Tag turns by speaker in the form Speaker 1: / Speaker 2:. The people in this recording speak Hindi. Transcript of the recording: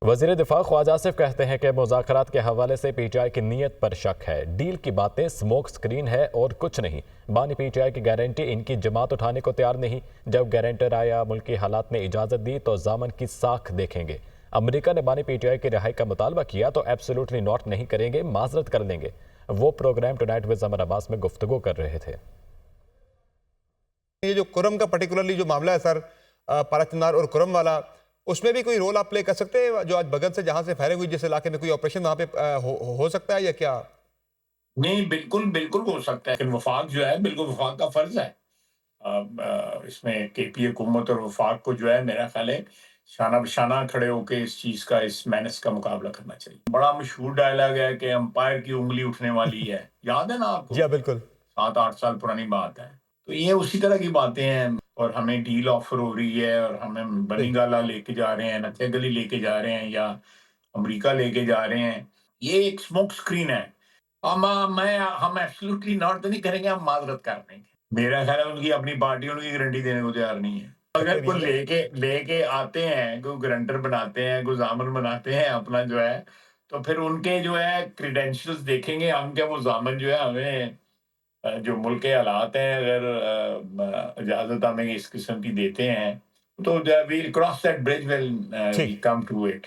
Speaker 1: वज़ीर दिफा ख्वाजा आसिफ कहते हैं कि मुज़ाकरात के हवाले से पीटीआई की नीयत पर शक है। डील की बातें स्मोक स्क्रीन है और कुछ नहीं। बानी पीटीआई की गारंटी इनकी जमात उठाने को तैयार नहीं। जब गारंटर आया, मुल्की हालात ने इजाज़त दी तो जामन की साख देखेंगे। अमरीका ने बानी पीटीआई की रिहाई का मुतालबा किया तो एब्सोल्युटली नॉट नहीं करेंगे, माजरत कर लेंगे। वो प्रोग्राम टुनाइट विद ज़मर अब्बास में गुफ्तगू कर रहे थे।
Speaker 2: ये जो कुरम का पर्टिकुलरली जो मामला है सर, पाराचंदार और कुरम वाला, उसमें भी कोई रोल आप प्ले कर सकते हैं? जो आज बगल से जहां से फायरिंग हुई, जिस इलाके में, कोई ऑपरेशन वहां पे हो सकता है या क्या?
Speaker 3: नहीं, बिल्कुल, बिल्कुल हो सकता है। लेकिन वफ़ाक जो है, बिल्कुल वफ़ाक का फ़र्ज़ है। इसमें केपी हुकूमत और वफ़ाक को जो है मेरा ख़्याल है शाना-बशाना खड़े होके इस चीज़ का, इस मेनाce का मुकाबला करना चाहिए। बड़ा मशहूर डायलॉग है कि अंपायर की उँगली उठने वाली है। याद है ना
Speaker 2: जी
Speaker 3: आपको?
Speaker 2: हाँ, बिल्कुल।
Speaker 3: 7-8 साल पुरानी बात है। तो ये उसी तरह की बातें हैं और हमें डील ऑफ़र हो रही है और हमें
Speaker 2: सही।
Speaker 3: बनीगाला लेके जा रहे हैं, नत्थे गली लेके जा रहे हैं या अमेरिका लेके जा रहे हैं। ये एक स्मोक स्क्रीन है। हम एब्सोल्युटली नॉट तो नहीं करेंगे, हम माज़रत कर देंगे। मेरा ख़्याल है उनकी अपनी पार्टी उनकी गारंटी देने को तैयार नहीं है। अगर
Speaker 2: नहीं
Speaker 3: कोई
Speaker 2: है।
Speaker 3: लेके लेके आते हैं, कोई गारंटर बनाते हैं, कोई ज़ामन बनाते हैं अपना जो है, तो फिर उनके जो है क्रेडेंशियल्स देखेंगे हम, क्या वो ज़ामन जो है हमें जो मुल्क के हालात हैं, अगर इजाज़त हमें इस किस्म की देते हैं, तो we'll cross that bridge when we
Speaker 2: ठीक।
Speaker 3: Come to it.